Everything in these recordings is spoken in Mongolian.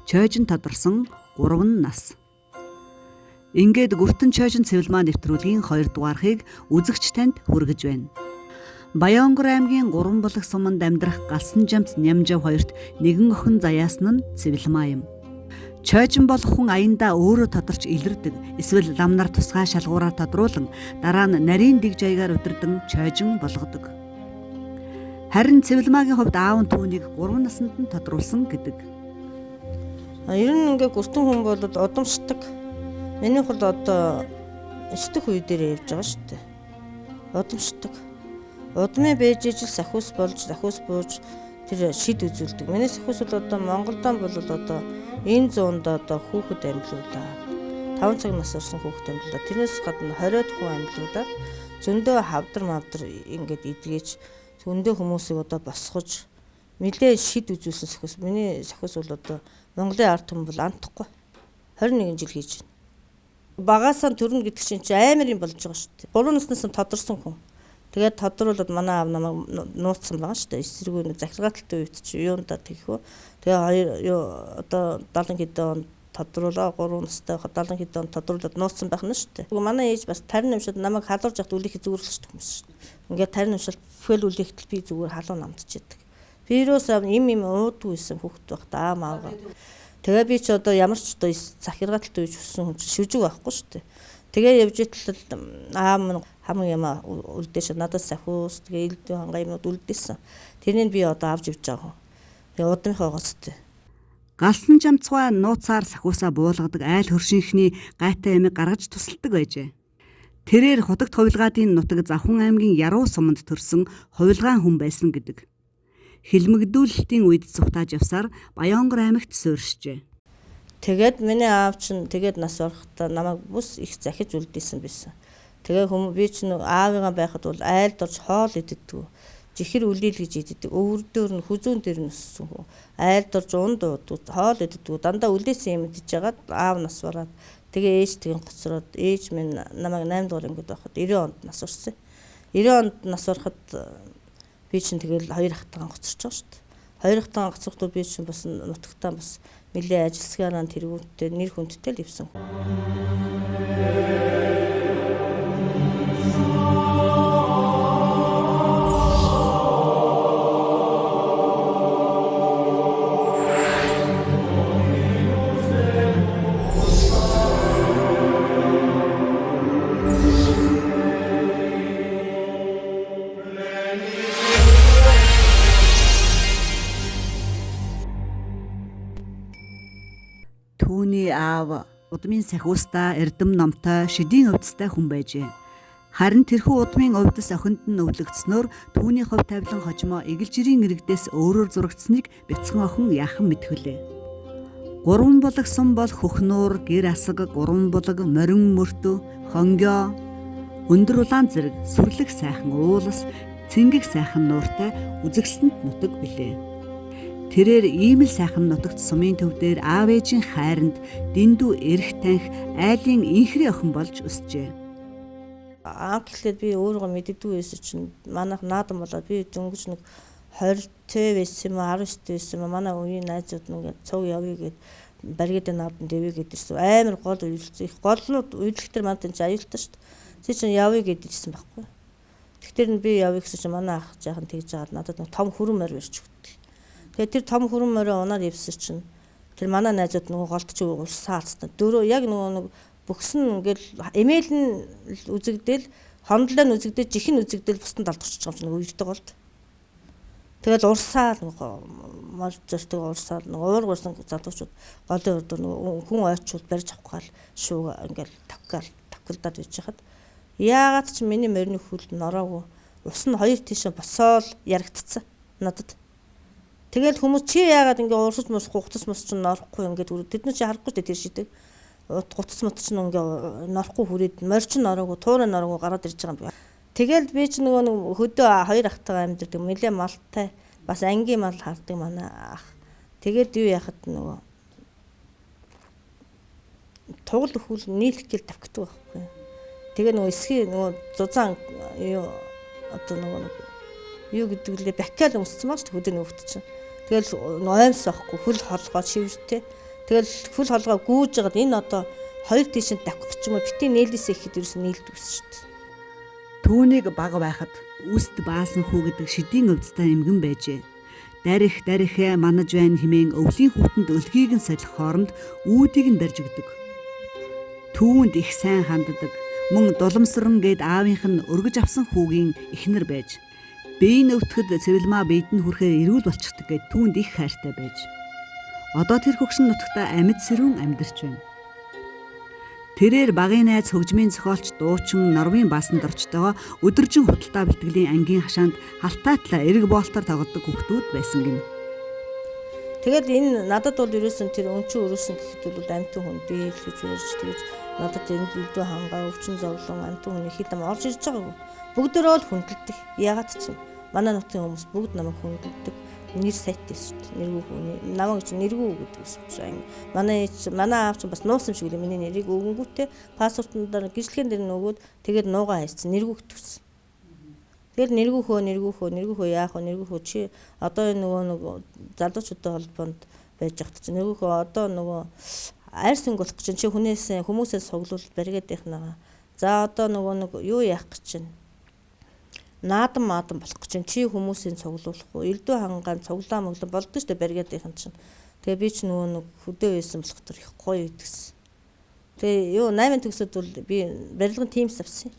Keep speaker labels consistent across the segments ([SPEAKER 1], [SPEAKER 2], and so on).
[SPEAKER 1] Чойжин тодорсон 3 нас. Ингээд Гүртэн Чойжин цэвэлмаа нэвтрүүлгийн 2 дугаархыг үзэгч танд хүргэж байна. Баянгор аймгийн 3 булаг суманд амьдрах Галсан Жамц Нямжав хоёрт нэгэн охин заяасан нь цэвэлмаа юм. Чойжин болох хүн аяндаа өөрөө тодорч илэрдэг, эсвэл ламнар тусгай шалгуураар тодруулан дараа нь нарийн дэг жаягаар удирдан чойжин болгодог. Харин цэвэлмаагийн хувьд аав нь түүнийг 3 наснд нь тодруулсан гэдэг.
[SPEAKER 2] Ер нь ингээ гүртэн хүн бол удамшдаг. Миний хувьд одоо ичдэх үе дээр явж байгаа шүү дээ. Удамшдаг. Удмын бэж ижил сахиус болж, сахиус бууж тэр шид үзүүлдэг. Миний сахиус бол одоо Монголдон бол одоо энэ зуунд одоо хүүхэд амьлуулаа. 5 цаг нас орсон хүүхэд амьлуулаа. Тэрнээс гадна 20-од хүн амьлуулаад зөндөө хавдар ингээд идгээж зөндөө хүмүүсийг одоо босгож нэлээ шид үзүүлсэн сахиус. Миний сахиус бол одоо Монголын ард түмэн бол антахгүй 21 жил хийж байна. Багаасаа төрнө гэдэг чинь амар юм болж байгаа шүү дээ. 3 наснаас нь тодорсон хүн. Тэгээд тодруулаад манай аав намайг нууцсан байгаа шүү дээ. Эсрэгөө захиргаалттай үед чи юундаа тэгхөө. Тэгээ одоо 70 хэдэн он тодруулаа 3 настай 70 хэдэн он тодруулаад нууцсан байх нь шүү дээ. Манай ээж бас тарин намшаад намайг халуурж явахд үлэхэд зүгөрлөж хүмүүс шүү дээ. Ингээд тарин намшаад фэл үлэхэд би зүгээр халуун намтчихдаг. Вирус им уудгүй байсан хүүхэд байх та аавгаа. Тэгээ би ч одоо ямар ч одоо захиргаалттай үеж өссөн хүн шүжиг байхгүй шүү дээ. Тэгээ явж итэл аав минь хамаг юм үлдээш надад сахиус тэгээ элдв хангаа юмуд үлдээсэн. Тэрнийг би одоо авч явж байгаа хүн. Тэгээ удамхаа гоцтой.
[SPEAKER 1] Галсан Жамцгай нууцаар сахиусаа буулгадаг айл хөршинхний гайтай ямиг гаргаж тусалдаг байжээ. Тэрээр хутагт хувилгаадын нутаг Завхан аймгийн Яруу суманд төрсэн хувилгаан хүн байсан гэдэг. Хилмигдүүлэлтийн үед цухтааж явсаар Баянгор аймагт суурьшжээ.
[SPEAKER 2] Тэгээд миний аав чинь тэгээд нас орохтой намайг бүс их захиж үлдээсэн байсан. Тэгээ би чинь аавыгаа байхад бол айлд орж хоол иддэг. Жихэр үлээл гэж иддэг. Өвөр дөр нь хүзүүн дээр нь өссөн хүн. Айлд орж унд ууддаг, хоол иддэг. Дандаа үлээсэн юм идэж жагаад аав нас бараад тэгээ ээж тэгин гоцроод ээж минь намайг 8 дугаар ангид байхад 90 онд нас орсон. 90 онд нас ороход би чинь тэгэл 2 ахтайгаа гоцорч байгаа шүү дээ. 2 ахтайгаа гоцрохдоо би чинь бас нутагтаа бас нэлээ ажилсгаараа тэргүүттэй нэр хүндтэй л ивсэн.
[SPEAKER 1] Түүний аав удмын сахиустай, эрдэм номтой, шидийн өвдөстэй хүн байжээ. Харин тэрхүү удмын өвдөс охинд нь өвлөгдснөөр түүний хувь тавилан хожимо эгэлжирийн иргэдээс өөрөөр зурагдсныг бяцхан охин яахан мэдхүлээ. 3 булаг сум бол Хөхнуур, Гэр асаг, 3 булаг, Морин мөртөө, Хонгио, Өндөр улаан зэрэг сүрлэг сайхан уулас, цэнгэг сайхан нууртай үзэгсэнд нутаг билээ. Тэрээр ийм л сайхан нутагт сумын төв дээр аав ээжийн хайранд дэндүү эрх танх айлын инхри охин болж өсжээ.
[SPEAKER 2] Анхлээд би өөрөө мэддэггүй байсан чинь манайх наадам болоод би дөнгөж нэг 20 байсан юм 19 байсан юм манай үеийн найзууд нэгээд цог явъя гэд баригдаа наадам дэвэ гэдэрсэн амар гол үйлчлэх их голнууд үйлчлэхтэр мантай ч аюултай шүү дээ. Тэг чинь явъя гэдэрсэн байхгүй. дээр нь би явъя гэсэн чинь манай ах жаахан тэгж жаад надад нэг том хүрэн морь барьж өгдөө. Тэгээд тэр том хүрэн морь унаад явсан чинь тэр манай найзууд нөгөө голдч улсаа алцсан. Дөрөв яг нөгөө бүгсэн ингээл эмэйл нь үзэгдэл хондлоо нь үзэгдэл жихэн үзэгдэл бусдад далдчихж байгаа юм чинь үердэг болд. Тэгээд урсаа нөгөө моржтэй урсаа нөгөө уургуулсан залуучууд голын урд нөгөө хүн ойчууд барьж авах гал шүүг ингээл тавкалдаад байж хаад яагаад ч миний морины хөлд нороогүй ус нь хоёр тийшээ босоол ярагдцсан надад. Тэгэл хүмүүс чи яагаад ингээ уурсаж мосхгүй гутас мос ч норохгүй ингээд тэд нар чи харахгүй ч тэр шидэг. Гутас мот ч ингээ норохгүй хүрээд морч нороогүй туурын нороогүй гараад ирж байгаа юм. Тэгэл би ч нөгөө хөдөө хоёр ахтайгаа амьдэрдэг нэлээ малтай бас ангийн мал хардаг манай ах. Тэгээд юу яхад нөгөө тугал өхөл нийлэх гэл тавхдаг байхгүй. Тэгээ нөгөө эсхий нөгөө зузаан юу одоо нөгөө юу гэдэг лээ бакал өмссөн маш хөдөө нөгөөт чинь. Тэгэл ноомс байхгүй хөл холгоо шивэртэй. Тэгэл хөл холгоо гүүж жагаад энэ одоо хоёр тийшээ давхих ч юм уу битээ нээлээсээ ихэд ерөөс нийлдэгс шүү дээ.
[SPEAKER 1] Түүнийг бага байхад үст баасан хүү гэдэг шидийн өвдөлтөй эмгэн байжээ. Дарихээ манаж байна хэмээн өвлийн хүүтэнд өлгийг нь солих хооронд үүдийг нь барьж өгдөг. Түүнд их сайн ханддаг. Мөн дуламсран гээд аавынх нь өргөж авсан хүүгийн эхнэр байж биеийн өвтгөд цэвэлмаа биед нь хүрэхээр эрүүл болчихдаг гэд түүнд их хайртай байж. Одоо тэр хөгшин нутагта амьд сэрүүн амьдарч байна. Тэрээр багын найз хөгжмийн зохиолч дуучин Норвын баасанд орчтойгоо өдөржин худалдаа бэлтгэлийн ангийн хашаанд халтаатлаа эрг боолтоор тоглодог хүүхдүүд байсан гин.
[SPEAKER 2] Тэгэл энэ надад бол ерөөсөн тэр өнчөө өрөөсөн гэхэд бол амтэн хүн би л гэж ярьж тэгэж надад энэ үлдээ хангаа өвчин зовлон амтэн хүний хилэм орж ирж байгаагүй. Бүгдөө л хүндэлдэг. Ягаад ч юм манай нутгийн хүмүүс бүгд намайг хүндэлдэг. Нэр сайттай шүү дээ. Нэргүй хүний намайг ч нэргүй гэдэг юм шиг. Манай аав ч бас нуусан шиг л миний нэрийг өгөнгүүтээ паспортоор гэрчлэгэн дээр нөгөөд тэгээд нуугаа хайцсан нэргүй өгсөн. Тэгэл нэргүй хөө яах вэ нэргүй хөө чи одоо энэ нөгөө залуучуудтай холбоонд байж захт чи нэргүй хөө одоо нөгөө айр сөнгөлөх гэж чи хүмүүсээс цуглуул бариад байх наа. За одоо нөгөө юу яах гэж чинь наадам болох гэж чи хүмүүсийн цуглуулахгүй элдв хангаан цуглаа моглон болдсон шүү дээ бариад их юм чинь. Тэгээ би ч нөгөө хөдөө байсан болох төр их гоё идэгсэн. Тэгээ юу 8 төгсөд бол би барилгын тимс авсан.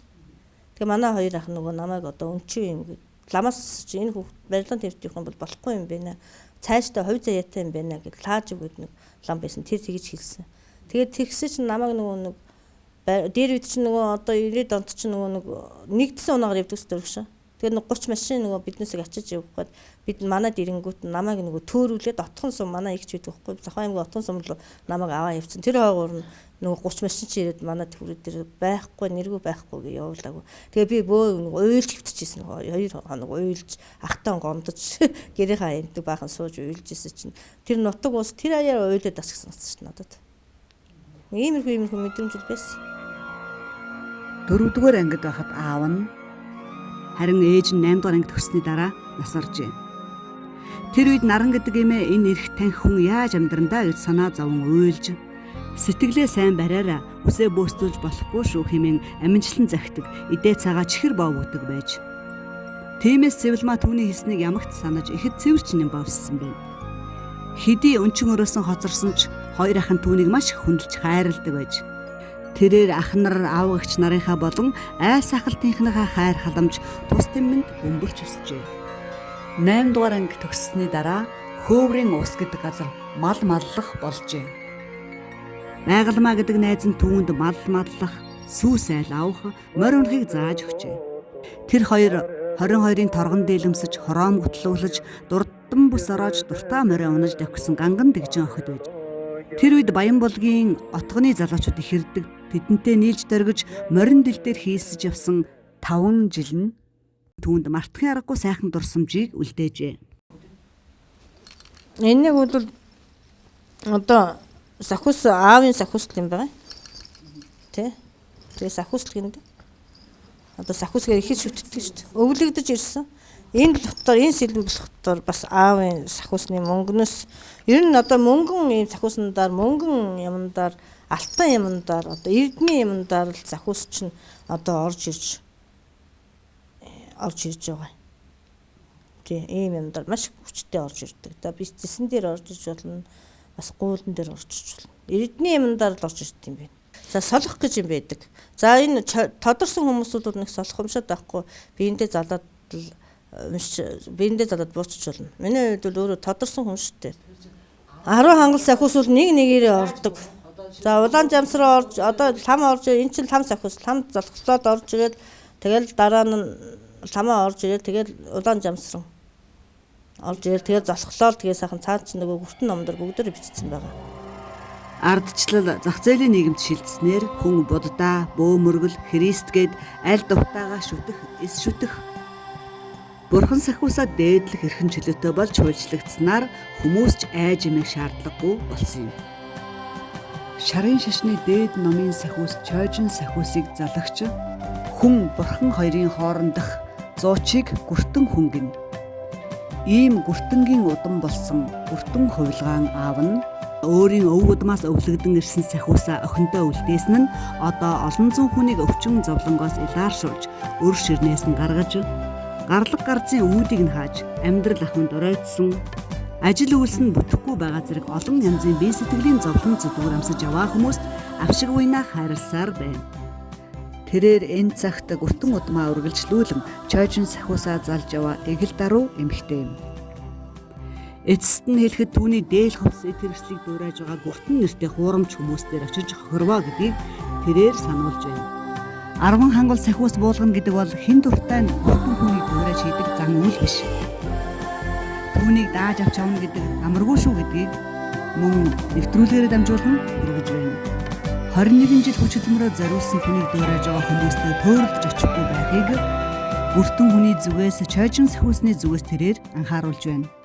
[SPEAKER 2] Тэгээ манай хоёр ах нөгөө намайг одоо өнчөө юм гээд ламаас чи энэ хүүхд барилгын тимсдийнх юм бол болохгүй юм байна. Цаашдаа хувь заяатай юм байна гэж лааж өгöd нэг лам байсан тэр тэгж хэлсэн. Тэгээд тэгсэн чинь намайг нөгөө дээр үед чинь нөгөө одоо 90-ад онд чинь нөгөө нэгдсэн унаагаар явдаг гэсэн үг шээ. Тэгээд 30 машин нөгөө биднээсээ ачиж явах гээд бид манад ирэнгүүт намайг нөгөө төөрүүлээд отхон сум манай ихч байдаг байхгүй. Зохион аймгийн отхон сум руу намайг аваа явцсан. Тэр хойгоор нөгөө 30 машин чи ирээд манад хүрээд дээр байхгүй нэргүй байхгүй гэж явуулаагүй. Тэгээ би бөө уйлж хөвтчихсэн хоёр хоног уйлж ахтан гомдож гэрийнхаа амтг баахан сууж уйлж исэн чинь тэр нутаг ус тэр аяар уйлаад асгсан шүү надад. Иймэрхүү мэдрэмж байсан.
[SPEAKER 1] 4-р ангид байхад аав нь харин ээж нь 8-р анги төгссөний дараа нас оржээ. Тэр үед наран гэдэг эмээ энэ эрх танх хүн яаж амьдрандаа гэж санаа зовон уйлж сэтгэлээ сайн бариараа үсээ бөөсдүүлж болохгүй шүү хэмээн аминчлан захидаг идэ цагаа чихэр боовгдөг байж. Тиймээс цэвэлмаа түүний хэлснийг ямагт санаж ихэд цэвэрч нэм бовссон байна. Хэдий өнчин өрөөсөн хоцорсон ч хоёр ах нь түүнийг маш их хүндэлж хайрладаг байж. Тэрээр ах нар аав эгч нарынхаа болон айс ахалтынхныхаа хайр халамж тус тэмэнд бөмбөрч өсжээ. 8-р анги төгссөний дараа хөөврийн ус гэдэг газар мал маллах болжээ. Байгалмаа гэдэг найз нь түүнд мал маллах, сүүс айл авах, морь унахыг зааж өгчээ. Тэр хоёр 22-ын торгон дээлэмсэж, хороом гутлуулж, дурдан бүс ороож, дуртай морь унаж давхсан ганган дэгжин охид байж. Тэр үед Баянбулгийн отгоны залуучууд их ирдэг, тэдэнтэй нийлж дөргиж, морин дэл дээр хийсэж явсан 5 жил нь түүнд мартахын аргагүй сайхан дурсамжийг үлдээжээ.
[SPEAKER 2] Энийг бол одоо сахус аавын сахусл юм байна. Тэ? Тэгээ сахусл гэнэ. Одоо сахусгаар их шүтдэг шүү дээ. Өвлөгдөж ирсэн. Энэ дотор энэ сэлбэл дотор бас аавын сахусны мөнгнөөс ер нь одоо мөнгөн ийм сахуснаар мөнгөн юмдаар алтан юмдаар одоо эрдмийн юмдаар л сахус чинь одоо орж ирж орж ирж байгаа. Тийм ийм юмдаар маш хүчтэй орж ирдэг. За бизнесн дээр орж иж болно. Бас гуулан дээр орж иж болно. Эрдэнэ юмдаар л орж ирд юм байна. За солих гэж юм байдаг. За энэ тодорсон хүмүүсүүд бол нэг солих юмшаад байхгүй. Биендээ залаад биендээ залаад буучч болно. Миний хувьд бол өөрөө тодорсон хүн шүү дээ. 10 хангал сахиус бол нэг нэгээрээ ордог. За улаан жамсраа орж одоо лам орж энэ чинь лам сахиус лам залхлоод орж ирээд тэгэл дараа нь ламаа орж ирээд тэгэл улаан жамсран орж ирээд тэгэл залхлоод тэгээ сайхан цаад чинь нөгөө гүртэн номдор бүгдээр бичсэн байгаа.
[SPEAKER 1] Ардчлал зах зээлийн нийгэмд шилжснээр хүн буддаа, бөөмөргөл, Христ гээд аль духтаагаа шүтэх, эс шүтэх. Бурхан сахиусаа дээдлэх эрхэм чөлөөтэй болж хуульчлагдсанаар хүмүүс ч айж эмэх шаардлагагүй болсон юм. Шарын шашны дээд номын сахиус чойжин сахиусыг залагч хүн бурхан хоёрын хоорондох зуучийг гүртэн хүн гин. Ийм гүртэнгийн удам болсон гүртэн хувилгаан аав нь өөрийн өв удмаас өвлөгдөн ирсэн сахиусаа охинтой үлдээсэн нь одоо олон зуун хүнийг өвчин зовлонгоос илааршуулж өр ширнээс нь гаргаж гарлаг гарцын үүдийг нь хааж амьдрал ахуйд оройтсон ажил үйлс нь бүтэхгүй байгаа зэрэг олон янзын бие сэтгэлийн зовлон зүдгүүр амсаж аваа хүмүүст авшиг уйнаа хайрласаар байна. Тэрээр энэ цагт гүртэн удмаа үргэлжлүүлэн чойжин сахиусаа залж аваа эгэл даруй эмхтэй юм. Эцэст нь хэлэхэд түүний дээл хувцс тэрслийг дуурайж байгаа гүртэн нэртэй хуурамч хүмүүстээр очиж хорвоо гэдгийг тэрээр сануулж байна. 10 хангал сахиус буулгана гэдэг бол хэн дуртай нь гүртэн хүнийг дуурайж хийдэг зан үйл биш. Түүнийг дааж авч явна гэдэг амаргүй шүү гэдгийг мөн нэвтрүүлгээр дамжуулан хүргэж байна. 21 жил хүч хөдөлмөрөөр зориулсан хүнийг дуурайж байгаа хүмүүстэй төөрөлдөж очихгүй байхыг гүртэн хүний зүгээс чойжин сахиусны зүгээс тэрээр анхааруулж байна.